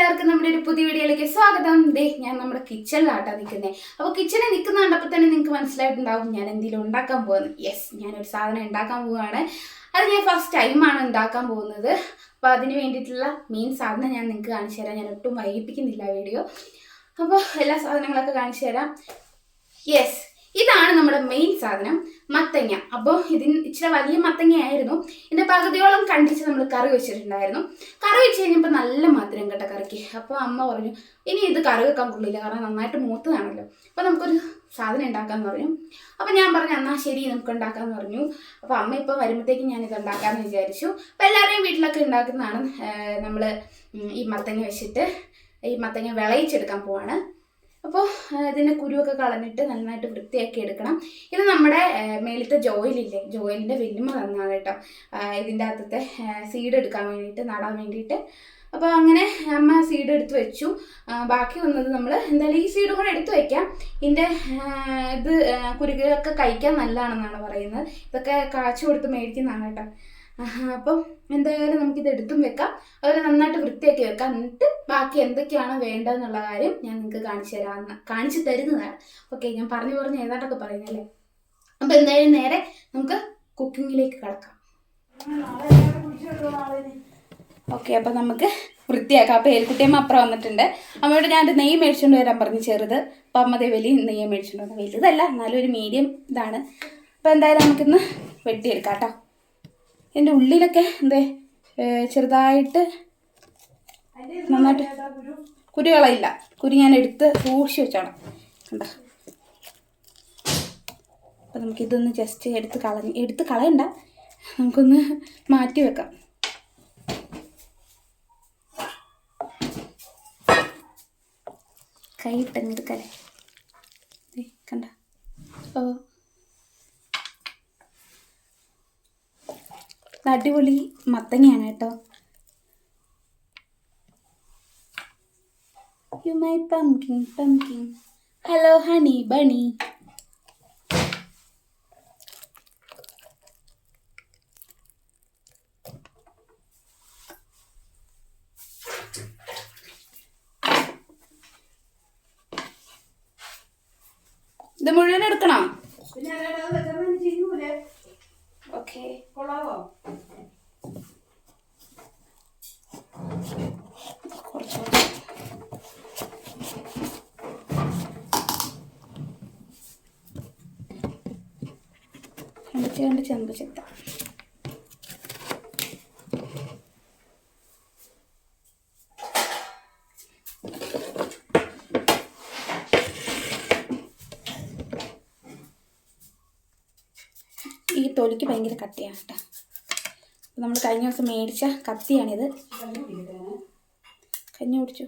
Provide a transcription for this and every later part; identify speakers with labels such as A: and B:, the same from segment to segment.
A: എല്ലാവർക്കും നമ്മുടെ ഒരു പുതിയ വീഡിയോയിലേക്ക് സ്വാഗതം. ഞാൻ നമ്മുടെ കിച്ചണിലാട്ടാ നിൽക്കുന്നത്. അപ്പോൾ കിച്ചണിൽ നിൽക്കുന്ന കണ്ടപ്പോൾ തന്നെ നിങ്ങൾക്ക് മനസ്സിലായിട്ടുണ്ടാവും ഞാൻ എന്തെങ്കിലും ഉണ്ടാക്കാൻ പോകുന്നത്. യെസ്, ഞാനൊരു സാധനം ഉണ്ടാക്കാൻ പോവുകയാണ്. അത് ഞാൻ ഫസ്റ്റ് ടൈമാണ് ഉണ്ടാക്കാൻ പോകുന്നത്. അപ്പോൾ അതിന് വേണ്ടിയിട്ടുള്ള മെയിൻ സാധനം ഞാൻ നിങ്ങൾക്ക് കാണിച്ചു തരാം. ഞാൻ ഒട്ടും വൈകിപ്പിക്കുന്നില്ല വീഡിയോ. അപ്പോൾ എല്ലാ സാധനങ്ങളൊക്കെ കാണിച്ചു തരാം. യെസ്, ഇതാണ് നമ്മുടെ മെയിൻ സാധനം, മത്തങ്ങ. അപ്പോൾ ഇതിന് ഇച്ചിരി വലിയ മത്തങ്ങയായിരുന്നു. ഇതിൻ്റെ പകുതിയോളം കണ്ടിച്ച് നമ്മൾ കറി വെച്ചിട്ടുണ്ടായിരുന്നു. കറി വെച്ച് കഴിഞ്ഞപ്പോൾ നല്ല മധുരം കേട്ടോ കറിക്ക്. അപ്പോൾ അമ്മ പറഞ്ഞു ഇനി ഇത് കറി വെക്കാൻ കൊള്ളില്ല, കാരണം നന്നായിട്ട് മൂത്തതാണല്ലോ, അപ്പോൾ നമുക്കൊരു സാധനം ഉണ്ടാക്കാമെന്ന് പറഞ്ഞു. അപ്പോൾ ഞാൻ പറഞ്ഞു എന്നാൽ ശരി നമുക്ക് ഉണ്ടാക്കാമെന്ന് പറഞ്ഞു. അപ്പോൾ അമ്മ ഇപ്പോൾ വരുമ്പോഴത്തേക്കും ഞാനിത് ഉണ്ടാക്കാമെന്ന് വിചാരിച്ചു. അപ്പോൾ എല്ലാവരുടെയും വീട്ടിലൊക്കെ ഉണ്ടാക്കുന്നതാണ്. നമ്മൾ ഈ മത്തങ്ങ വെച്ചിട്ട് ഈ മത്തങ്ങ വിളയിച്ചെടുക്കാൻ പോവാണ്. അപ്പോൾ ഇതിൻ്റെ കുരുവൊക്കെ കളഞ്ഞിട്ട് നന്നായിട്ട് വൃത്തിയാക്കി എടുക്കണം. ഇത് നമ്മുടെ മേലത്തെ ജോയിലില്ലേ, ജോയിലിൻ്റെ വെല്ലുമ തന്നാണ് കേട്ടോ ഇതിൻ്റെ അകത്തെ സീഡ് എടുക്കാൻ വേണ്ടിയിട്ട്, നടാൻ വേണ്ടിയിട്ട്. അപ്പോൾ അങ്ങനെ അമ്മ സീഡ് എടുത്ത് വെച്ചു. ബാക്കി വന്നത് നമ്മൾ എന്തായാലും ഈ സീഡ് കൂടെ എടുത്ത് വയ്ക്കാം. ഇതിൻ്റെ ഇത് കുരുകളൊക്കെ കഴിക്കാൻ നല്ലതാണെന്നാണ് പറയുന്നത്. ഇതൊക്കെ കാച്ചു കൊടുത്ത് മേടിക്കുന്നതാണ് കേട്ടോ. അപ്പം എന്തായാലും നമുക്കിത് എടുത്തും വെക്കാം, അതുപോലെ നന്നായിട്ട് വൃത്തിയാക്കി വെക്കാം. എന്നിട്ട് ബാക്കി എന്തൊക്കെയാണ് വേണ്ടതെന്നുള്ള കാര്യം ഞാൻ നിങ്ങൾക്ക് കാണിച്ചു തരുന്നതാണ്. ഓക്കെ, ഞാൻ പറഞ്ഞു ഏതാണ്ടൊക്കെ പറയുന്നല്ലേ. അപ്പം എന്തായാലും നേരെ നമുക്ക് കുക്കിങ്ങിലേക്ക് കിടക്കാം. ഓക്കെ, അപ്പം നമുക്ക് വൃത്തിയാക്കാം. അപ്പോൾ ഏൽക്കുട്ടിയമ്മ അപ്പുറം വന്നിട്ടുണ്ട്. അമ്മയോട് ഞാൻ നെയ്യ് മേടിച്ചുകൊണ്ട് വരാൻ പറഞ്ഞു, ചെറുത്. അപ്പം അമ്മതേ വലിയ നെയ്യ് മേടിച്ചുകൊണ്ട് വന്നു. വലുതല്ല, എന്നാലും ഒരു മീഡിയം ഇതാണ്. അപ്പോൾ എന്തായാലും നമുക്കിന്ന് വെട്ടിയെടുക്കാം കേട്ടോ. എൻ്റെ ഉള്ളിലൊക്കെ ചെറുതായിട്ട് നന്നായിട്ട് കുരുകളയില്ല. കുരു ഞാൻ എടുത്ത് സൂക്ഷിച്ച് വെച്ചോണം കണ്ടോ. അപ്പോൾ നമുക്കിതൊന്ന് ജസ്റ്റ് എടുത്ത് കളയണ്ട, നമുക്കൊന്ന് മാറ്റി വെക്കാം. കൈ ഇട്ടെടുക്കല്ലേ കണ്ട. ഓ, അടിപൊളി മത്തങ്ങയാണ് കേട്ടോ. You my pumpkin hello honey bunny. ഇത് മുഴുവൻ എടുക്കണോ? ഓക്കെ, കൊള്ളാവോ? കണ്ട് ചെമ്പ് ചെത്ത. ഈ തൊലിക്ക് ഭയങ്കര കട്ടിയാണ് കേട്ടോ. നമ്മൾ കഴിഞ്ഞ ദിവസം മേടിച്ച കത്തിയാണിത്. കഞ്ഞി കുടിച്ചു.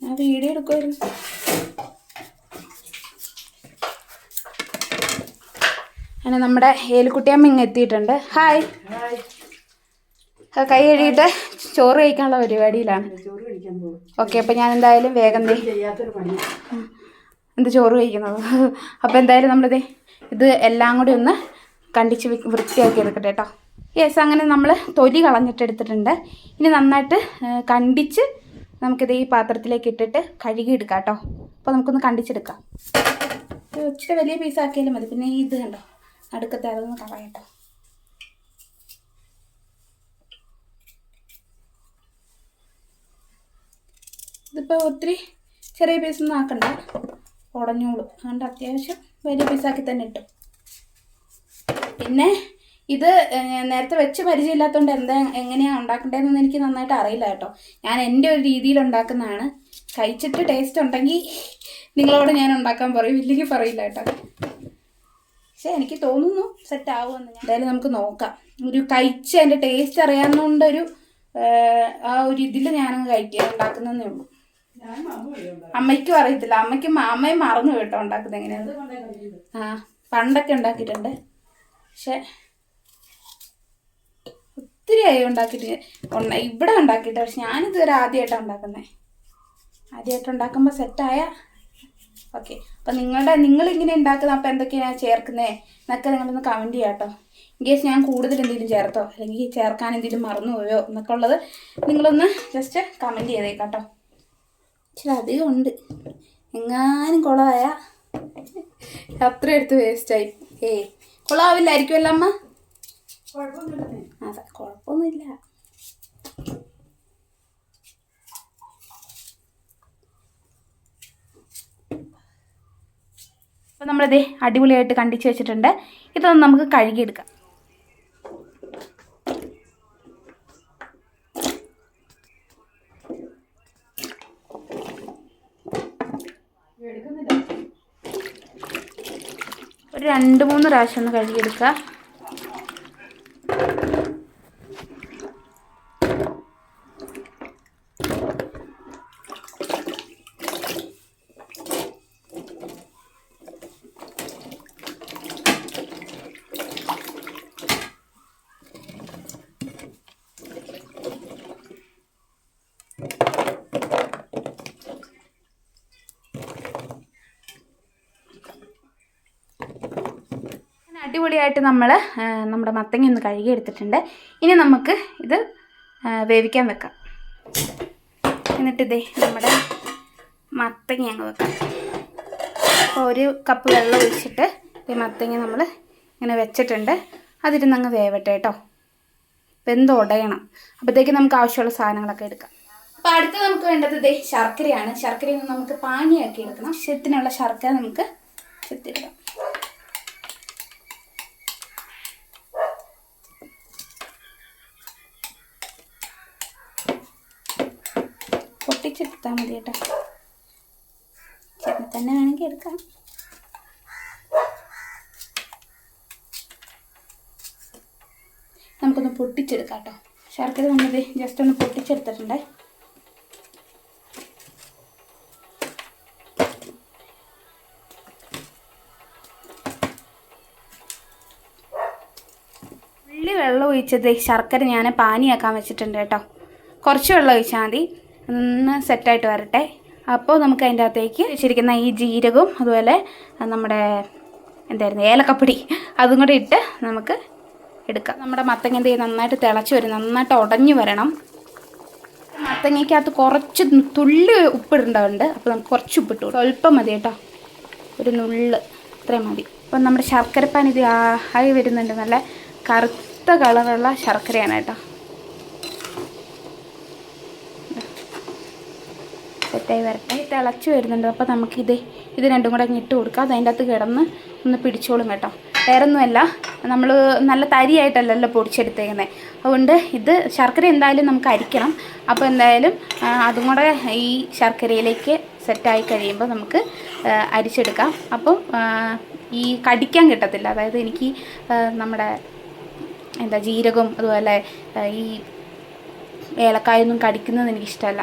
A: ഞാൻ വീഡിയോ എടുക്കുമായിരുന്നു. അങ്ങനെ നമ്മുടെ ഏലിക്കുട്ടിയമ്മ ഇങ്ങ് എത്തിയിട്ടുണ്ട്. ഹായ്. കൈ കഴുകിയിട്ട് ചോറ് കഴിക്കാനുള്ള പരിപാടിയിലാണ്. ഓക്കെ, അപ്പം ഞാൻ എന്തായാലും വേഗം ചോറ് കഴിക്കുന്നത്. അപ്പോൾ എന്തായാലും നമ്മളിത് എല്ലാം കൂടി ഒന്ന് കണ്ടിച്ച് വൃത്തിയാക്കി എടുക്കട്ടെ കേട്ടോ. യെസ്, അങ്ങനെ നമ്മൾ തൊലി കളഞ്ഞിട്ടെടുത്തിട്ടുണ്ട്. ഇനി നന്നായിട്ട് കണ്ടിച്ച് നമുക്കിത് ഈ പാത്രത്തിലേക്ക് ഇട്ടിട്ട് കഴുകിയെടുക്കാം കേട്ടോ. അപ്പോൾ നമുക്കൊന്ന് കണ്ടിച്ചെടുക്കാം. ഇച്ചിരി വലിയ പീസാക്കിയാലും മതി. പിന്നെ ഇത് കണ്ടോ അടുക്കത്തെ, അതൊന്ന് കളയാം കേട്ടോ. ഇതിപ്പോൾ ഒത്തിരി ചെറിയ പീസൊന്നും ആക്കണ്ട, ഉടഞ്ഞോളൂ. അതുകൊണ്ട് അത്യാവശ്യം വലിയ പീസാക്കി തന്നെ ഇട്ടു. പിന്നെ ഇത് നേരത്തെ വെച്ച് പരിചയമില്ലാത്തതുകൊണ്ട് എങ്ങനെയാണ് ഉണ്ടാക്കേണ്ടതെന്ന് എനിക്ക് നന്നായിട്ട് അറിയില്ല കേട്ടോ. ഞാൻ എൻ്റെ ഒരു രീതിയിൽ ഉണ്ടാക്കുന്നതാണ്. കഴിച്ചിട്ട് ടേസ്റ്റ് ഉണ്ടെങ്കിൽ നിങ്ങളോട് ഞാൻ ഉണ്ടാക്കാൻ പറയും, ഇല്ലെങ്കിൽ പറയില്ല കേട്ടോ. പക്ഷേ എനിക്ക് തോന്നുന്നു സെറ്റ് ആവുമെന്ന്. എന്തായാലും നമുക്ക് നോക്കാം. ഒരു കഴിച്ച് അതിൻ്റെ ടേസ്റ്റ് അറിയാവുന്നതുകൊണ്ടൊരു ആ ഒരു ഇതിൽ ഞാനങ്ങ് ഉണ്ടാക്കുന്നതേ ഉള്ളൂ. അമ്മയ്ക്കും അറിയത്തില്ല. അമ്മയും മറന്നു കേട്ടോ ഉണ്ടാക്കുന്നത് എങ്ങനെയാണ്. പണ്ടൊക്കെ ഉണ്ടാക്കിയിട്ടുണ്ട്, പക്ഷെ ഒത്തിരി ആയി ഉണ്ടാക്കിയിട്ട്. ഇവിടെ ഉണ്ടാക്കിയിട്ട്, പക്ഷെ ഞാനിതുവരെ ആദ്യമായിട്ടാണ് ഉണ്ടാക്കുന്നത്. ആദ്യമായിട്ട് ഉണ്ടാക്കുമ്പോൾ സെറ്റായ ഓക്കെ. അപ്പം നിങ്ങളിങ്ങനെ ഉണ്ടാക്കുന്നത് അപ്പം എന്തൊക്കെയാണ് ചേർക്കുന്നത് എന്നൊക്കെ നിങ്ങളൊന്ന് കമൻറ്റ് ചെയ്യാം കേട്ടോ. ഇൻ കേസ് ഞാൻ കൂടുതൽ എന്തെങ്കിലും ചേർത്തോ അല്ലെങ്കിൽ ചേർക്കാൻ എന്തെങ്കിലും മറന്നുപോയോ എന്നൊക്കെ ഉള്ളത് നിങ്ങളൊന്ന് ജസ്റ്റ് കമൻറ്റ് ചെയ്തേക്കാം കേട്ടോ. ഇച്ചിരി അധികം ഉണ്ട്, എങ്ങാനും കുളമായ അത്ര എടുത്ത് വേസ്റ്റായി. കുളമാവില്ലായിരിക്കുമല്ലോ അമ്മ? അതെ, കുഴപ്പമൊന്നുമില്ല. അപ്പം നമ്മളിത് അടിപൊളിയായിട്ട് കണ്ടിച്ച് വെച്ചിട്ടുണ്ട്. ഇതൊന്ന് നമുക്ക് കഴുകിയെടുക്കാം. ഒരു 2-3 പ്രാവശ്യം ഒന്ന് കഴുകിയെടുക്കുക. അടിപൊളിയായിട്ട് നമ്മുടെ മത്തങ്ങ ഒന്ന് കഴുകി എടുത്തിട്ടുണ്ട്. ഇനി നമുക്ക് ഇത് വേവിക്കാൻ വെക്കാം. എന്നിട്ട് ഇതേ നമ്മുടെ മത്തങ്ങ അങ്ങ് വെക്കാം. അപ്പോൾ 1 കപ്പ് വെള്ളം ഒഴിച്ചിട്ട് ഈ മത്തങ്ങ നമ്മൾ ഇങ്ങനെ വെച്ചിട്ടുണ്ട്. അതിരുന്നങ്ങ് വേവട്ടെ കേട്ടോ, വെന്തുടയണം. അപ്പോഴത്തേക്ക് നമുക്ക് ആവശ്യമുള്ള സാധനങ്ങളൊക്കെ എടുക്കാം. അപ്പോൾ അടുത്ത് നമുക്ക് വേണ്ടത് ഇതേ ശർക്കരയാണ്. ശർക്കരയിൽ നിന്ന് നമുക്ക് പാനിയാക്കി എടുക്കണം. ആവശ്യത്തിനുള്ള ശർക്കര നമുക്ക് ചെത്തിയെടുക്കാം. പൊട്ടിച്ചെടുത്താൽ മതി കേട്ടോ, ചേട്ടൻ തന്നെ വേണമെങ്കിൽ എടുക്കാം. നമുക്കൊന്ന് പൊട്ടിച്ചെടുക്കാം കേട്ടോ. ശർക്കര നമ്മളിത് ജസ്റ്റ് ഒന്ന് പൊട്ടിച്ചെടുത്തിട്ടുണ്ട്. വെള്ളം ഒഴിച്ചത് ശർക്കര ഞാൻ പാനിയാക്കാൻ വെച്ചിട്ടുണ്ട് കേട്ടോ. കുറച്ച് വെള്ളം ഒഴിച്ചാൽ മതി, ഒന്ന് സെറ്റായിട്ട് വരട്ടെ. അപ്പോൾ നമുക്ക് അതിൻ്റെ അകത്തേക്ക് വെച്ചിരിക്കുന്ന ഈ ജീരകവും അതുപോലെ നമ്മുടെ ഏലക്കപ്പൊടി അതും കൂടെ ഇട്ട് നമുക്ക് എടുക്കാം. നമ്മുടെ മത്തങ്ങ നന്നായിട്ട് തിളച്ച് വരും, നന്നായിട്ട് ഉടഞ്ഞു വരണം. മത്തങ്ങയ്ക്കകത്ത് കുറച്ച് തുള്ളി ഉപ്പിടുന്നുണ്ട്. അപ്പോൾ നമുക്ക് കുറച്ച് ഉപ്പിട്ടു, സ്വല്പം മതി കേട്ടോ, ഒരു നുള്ള്, ഇത്രയും മതി. അപ്പം നമ്മുടെ ശർക്കരപ്പാൻ ഇത് ആയി വരുന്നുണ്ട്. നല്ല കറുത്ത കളറുള്ള ശർക്കരയാണ് കേട്ടോ. സെറ്റായി വരട്ടെ, തിളച്ച് വരുന്നുണ്ട്. അപ്പോൾ നമുക്കിത് രണ്ടും കൂടെ ഇട്ട് കൊടുക്കാം. അത് അതിൻ്റെ അകത്ത് കിടന്ന് ഒന്ന് പിടിച്ചോളും കേട്ടോ. വേറൊന്നുമല്ല, നമ്മൾ നല്ല തരിയായിട്ടല്ലല്ലോ പൊടിച്ചെടുത്തേക്കുന്നത്. അതുകൊണ്ട് ഇത് ശർക്കര എന്തായാലും നമുക്ക് അരിക്കണം. അപ്പോൾ എന്തായാലും അതും കൂടെ ഈ ശർക്കരയിലേക്ക് സെറ്റായി കഴിയുമ്പോൾ നമുക്ക് അരിച്ചെടുക്കാം. അപ്പം ഈ കടിക്കാൻ കിട്ടത്തില്ല. അതായത് എനിക്ക് നമ്മുടെ ജീരകവും അതുപോലെ ഈ ഏലക്കായൊന്നും കടിക്കുന്നത് എനിക്കിഷ്ടമല്ല.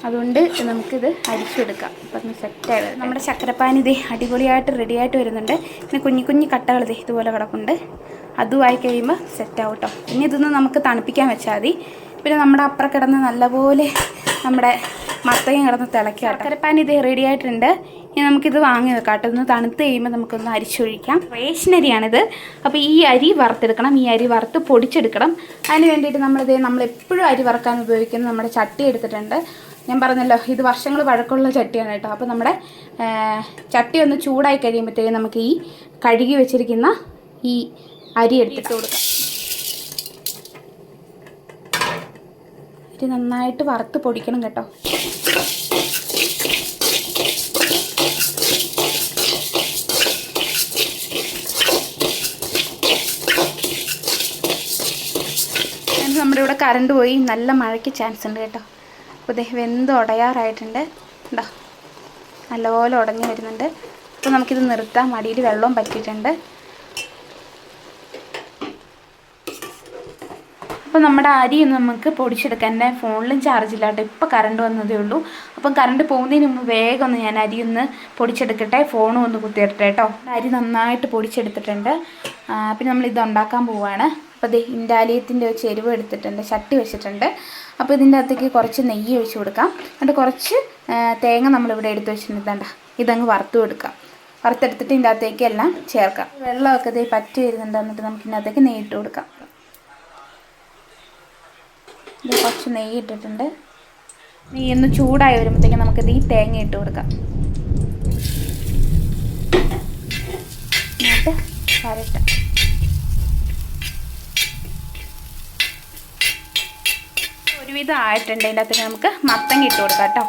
A: അതുകൊണ്ട് നമുക്കിത് അരിച്ചെടുക്കാം. അപ്പം സെറ്റായത് നമ്മുടെ ശർക്കരപ്പാനി അടിപൊളിയായിട്ട് റെഡിയായിട്ട് വരുന്നുണ്ട്. പിന്നെ കുഞ്ഞു കട്ടകൾ ഇതുപോലെ കിടപ്പുണ്ട്. അതുമായി കഴിയുമ്പോൾ സെറ്റാവും കേട്ടോ. പിന്നെ ഇതൊന്ന് നമുക്ക് തണുപ്പിക്കാൻ വെച്ചാൽ മതി. പിന്നെ നമ്മുടെ അപ്പുറം കിടന്ന് നല്ലപോലെ നമ്മുടെ മത്തങ്ങ കിടന്ന് തിളയ്ക്കാം. ശർക്കരപ്പാനി റെഡി ആയിട്ടുണ്ട്. ഇനി നമുക്കിത് വാങ്ങി വെക്കാം കേട്ടോ. ഒന്ന് തണുത്ത് കഴിയുമ്പോൾ നമുക്കൊന്ന് അരിച്ചൊഴിക്കാം. റേഷനരിയാണിത്. അപ്പോൾ ഈ അരി വറുത്തെടുക്കണം, ഈ അരി വറുത്ത് പൊടിച്ചെടുക്കണം. അതിന് വേണ്ടിയിട്ട് നമ്മളെപ്പോഴും അരി വറുക്കാൻ ഉപയോഗിക്കുന്ന നമ്മുടെ ചട്ടി എടുത്തിട്ടുണ്ട്. ഞാൻ പറഞ്ഞല്ലോ, ഇത് വർഷങ്ങൾ പഴക്കമുള്ള ചട്ടിയാണ് കേട്ടോ. അപ്പോൾ നമ്മുടെ ചട്ടി ഒന്ന് ചൂടായി കഴിയുമ്പോഴത്തേക്കും നമുക്ക് ഈ കഴുകി വെച്ചിരിക്കുന്ന ഈ അരി എടുത്തിട്ട് കൊടുക്കാം. അരി നന്നായിട്ട് വറുത്ത് പൊടിക്കണം കേട്ടോ. നമ്മുടെ ഇവിടെ കറണ്ട് പോയി, നല്ല മഴയ്ക്ക് ചാൻസ് ഉണ്ട് കേട്ടോ. അപ്പോൾ വെന്ത് ഉടയാറായിട്ടുണ്ട്. ഉണ്ടോ, നല്ലപോലെ ഉടഞ്ഞു വരുന്നുണ്ട്. അപ്പോൾ നമുക്കിത് നിർത്താം. മടിയിൽ വെള്ളവും പറ്റിയിട്ടുണ്ട്. അപ്പം നമ്മുടെ അരി നമുക്ക് പൊടിച്ചെടുക്കാം. എൻ്റെ ഫോണിലും ചാർജില്ല കേട്ടോ, ഇപ്പോൾ കറണ്ട് വന്നതേ ഉള്ളൂ. അപ്പം കറണ്ട് പോകുന്നതിന് മുമ്പ് വേഗം ഒന്ന് ഞാൻ അരി ഒന്ന് പൊടിച്ചെടുക്കട്ടെ, ഫോണും ഒന്ന് കുത്തിയിട്ടെ കേട്ടോ. അരി നന്നായിട്ട് പൊടിച്ചെടുത്തിട്ടുണ്ട്. പിന്നെ നമ്മളിത് ഉണ്ടാക്കാൻ പോവുകയാണ്. അപ്പോൾ ഇത് ഇൻഡാലിയത്തിൻ്റെ ചെരുവ് എടുത്തിട്ടുണ്ട്, ചട്ടി വെച്ചിട്ടുണ്ട്. അപ്പോൾ ഇതിൻ്റെ അകത്തേക്ക് കുറച്ച് നെയ്യ് ഒഴിച്ച് കൊടുക്കാം. എന്നിട്ട് കുറച്ച് തേങ്ങ നമ്മളിവിടെ എടുത്ത് വെച്ചിട്ടുണ്ട്. ഇതങ്ങ് വറുത്ത് കൊടുക്കാം. വറുത്തെടുത്തിട്ട് ഇതിൻ്റെ അകത്തേക്ക് എല്ലാം ചേർക്കാം. വെള്ളമൊക്കെ ഇത് പറ്റി വരുന്നുണ്ട്. എന്നിട്ട് നമുക്ക് ഇതിൻ്റെ അകത്തേക്ക് നെയ്യ് ഇട്ട് കൊടുക്കാം. ഇത് കുറച്ച് നെയ്യ് ഇട്ടിട്ടുണ്ട്. നെയ്യ് ഒന്ന് ചൂടായി വരുമ്പോഴത്തേക്കും നമുക്കിത് ഈ തേങ്ങ ഇട്ട് കൊടുക്കാം. എന്നിട്ട് വരട്ടെ. ഒരുവിധം ആയിട്ടുണ്ട്. ഇതിൻ്റെ അകത്തേക്ക് നമുക്ക് മത്തങ്ങ ഇട്ട് കൊടുക്കാം കേട്ടോ.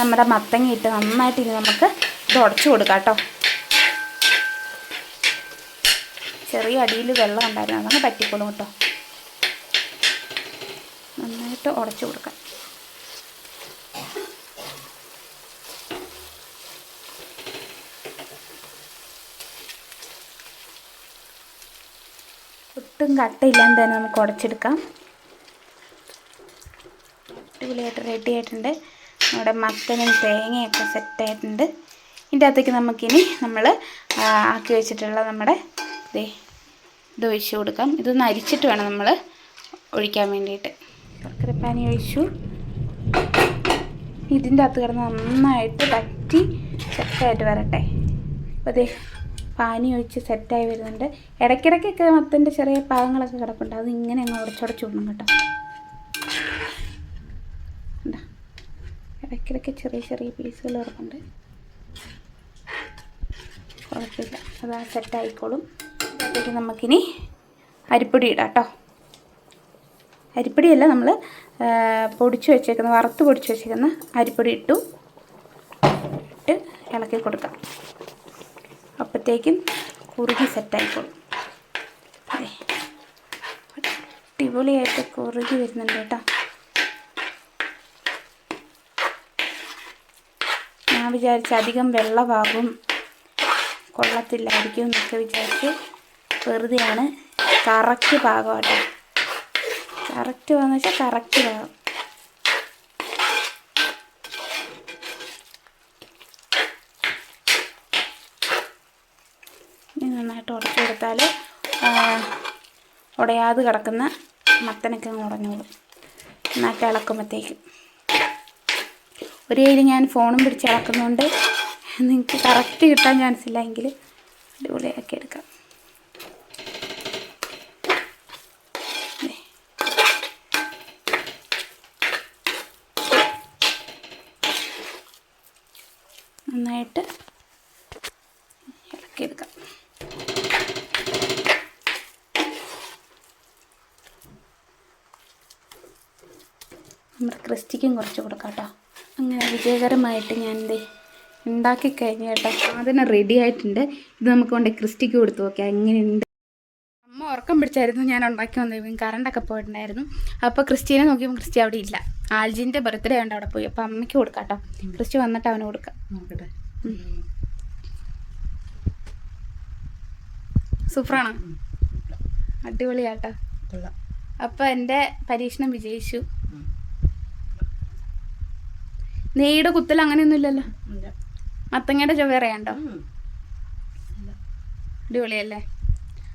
A: നമ്മുടെ മത്തങ്ങ ഇട്ട് നന്നായിട്ട് ഇനി നമുക്ക് ഇത് ഉടച്ചു കൊടുക്കാം കേട്ടോ. ചെറിയ അടിയിൽ വെള്ളം ഉണ്ടായിരുന്നു, അതങ്ങ് പറ്റിക്കോളും കേട്ടോ. നന്നായിട്ട് ഉടച്ചു കൊടുക്കാം. ഒട്ടും കട്ടയില്ലാണ്ട് തന്നെ നമുക്ക് ഉടച്ചെടുക്കാം. അടിപൊളിയായിട്ട് റെഡി ആയിട്ടുണ്ട്. നമ്മുടെ മത്തനും തേങ്ങയൊക്കെ സെറ്റായിട്ടുണ്ട്. ഇതിൻ്റെ അകത്തേക്ക് നമുക്കിനി നമ്മൾ ആക്കി വെച്ചിട്ടുള്ള നമ്മുടെ ഇത് ഒഴിച്ച് കൊടുക്കാം. ഇതൊന്ന് അരിച്ചിട്ട് വേണം നമ്മൾ ഒഴിക്കാൻ വേണ്ടിയിട്ട്. ശർക്കര പാനി ഒഴിച്ചു. ഇതിൻ്റെ അകത്ത് കിടന്ന് നന്നായിട്ട് വറ്റി സെറ്റായിട്ട് വരട്ടെ. അപ്പോൾ അതേ പാനി ഒഴിച്ച് സെറ്റായി വരുന്നുണ്ട്. ഇടയ്ക്കിടയ്ക്കൊക്കെ മത്തൻ്റെ ചെറിയ പാകങ്ങളൊക്കെ കിടപ്പുണ്ട്. അത് ഇങ്ങനെ അങ്ങ് ഉടച്ചുടച്ച് വിടണം കേട്ടോ. ഇടയ്ക്കിടയ്ക്ക് ചെറിയ ചെറിയ പീസുകൾ കിടപ്പുണ്ട്. കുഴപ്പമില്ല, അത് സെറ്റായിക്കോളും. അതിലേക്ക് നമുക്കിനി അരിപ്പൊടി ഇടാം കേട്ടോ. അരിപ്പൊടിയല്ല, നമ്മൾ പൊടിച്ച് വെച്ചേക്കുന്ന, വറുത്ത് പൊടിച്ച് വെച്ചേക്കുന്ന അരിപ്പൊടി ഇട്ട് ഇളക്കി കൊടുക്കാം. അപ്പോഴത്തേക്കും കുറുകി സെറ്റായിക്കോളും. അതെ, അടിപൊളിയായിട്ട് കുറുകി വരുന്നുണ്ട് കേട്ടോ. ഞാൻ വിചാരിച്ച അധികം വെള്ളമാകും, കൊള്ളത്തില്ലായിരിക്കും എന്നൊക്കെ വിചാരിച്ച് വെറുതെയാണ്. കറക്റ്റ് പാകമാട്ടോ. കറക്റ്റ് പാകമെന്ന് വെച്ചാൽ കറക്റ്റ് പാകം. ഇനി നന്നായിട്ട് ഉടച്ചു കൊടുത്താൽ ഉടയാതെ കിടക്കുന്ന മത്തനൊക്കെ അങ്ങ് ഉടഞ്ഞോളും. നന്നായിട്ട് ഇളക്കുമ്പോഴത്തേക്കും. ഒരു കയ്യിൽ ഞാൻ ഫോണും പിടിച്ച് ഇളക്കുന്നതുകൊണ്ട് നിങ്ങൾക്ക് കറക്റ്റ് കിട്ടാൻ ചാൻസ് ഇല്ല, എങ്കിൽ അടിപൊളിയാക്കി എടുക്കാം. നന്നായിട്ട് ഇളക്കിയെടുക്കാം. നമ്മുടെ ക്രിസ്റ്റിക്കും കുറച്ച് കൊടുക്കാം കേട്ടോ. അങ്ങനെ വിജയകരമായിട്ട് ഞാൻ ഉണ്ടാക്കി കഴിഞ്ഞ കേട്ടോ. അതിന് റെഡി ആയിട്ടുണ്ട്. ഇത് നമുക്ക് കൊണ്ട് ക്രിസ്റ്റിക്ക് കൊടുത്തു നോക്കാം എങ്ങനെയുണ്ട്. അമ്മ ഉറക്കം പിടിച്ചായിരുന്നു ഞാൻ ഉണ്ടാക്കി വന്നത്. കറണ്ടൊക്കെ പോയിട്ടുണ്ടായിരുന്നു. അപ്പോൾ ക്രിസ്റ്റീനെ നോക്കിയപ്പോൾ ക്രിസ്റ്റി അവിടെ ഇല്ല. ആൽജിൻ്റെ ബർത്ത്ഡേ ഉണ്ട്, അവിടെ പോയി. അപ്പോൾ അമ്മയ്ക്ക് കൊടുക്കാം കേട്ടോ. ക്രിസ്റ്റി വന്നിട്ട് അവന് കൊടുക്കാം. നോക്കട്ടെ. സൂപ്പറാണോ? അടിപൊളിയാട്ടോ. അപ്പോൾ എൻ്റെ പരീക്ഷണം വിജയിച്ചു. നെയ്യുടെ കുത്തൽ അങ്ങനെയൊന്നും ഇല്ലല്ലോ. മത്തങ്ങയുടെ ചുവ അറിയാണ്ടോ? അടിപൊളിയല്ലേ?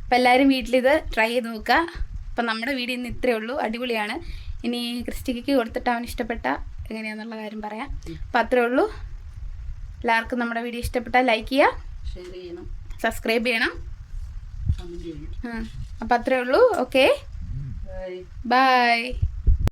A: അപ്പം എല്ലാവരും വീട്ടിലിത് ട്രൈ ചെയ്ത് നോക്കുക. അപ്പം നമ്മുടെ വീഡിയോ ഇന്ന് ഇത്രയേ ഉള്ളൂ. അടിപൊളിയാണ്. ഇനി ക്രിസ്റ്റിക്ക് കൊടുത്തിട്ട് അവന് ഇഷ്ടപ്പെട്ട എങ്ങനെയാണെന്നുള്ള കാര്യം പറയാം. അപ്പം അത്രയേ ഉള്ളൂ. എല്ലാവർക്കും നമ്മുടെ വീഡിയോ ഇഷ്ടപ്പെട്ടാൽ ലൈക്ക് ചെയ്യുക, ഷെയർ ചെയ്യണം, സബ്സ്ക്രൈബ് ചെയ്യണം. അപ്പം അത്രയേ ഉള്ളൂ. Okay, by.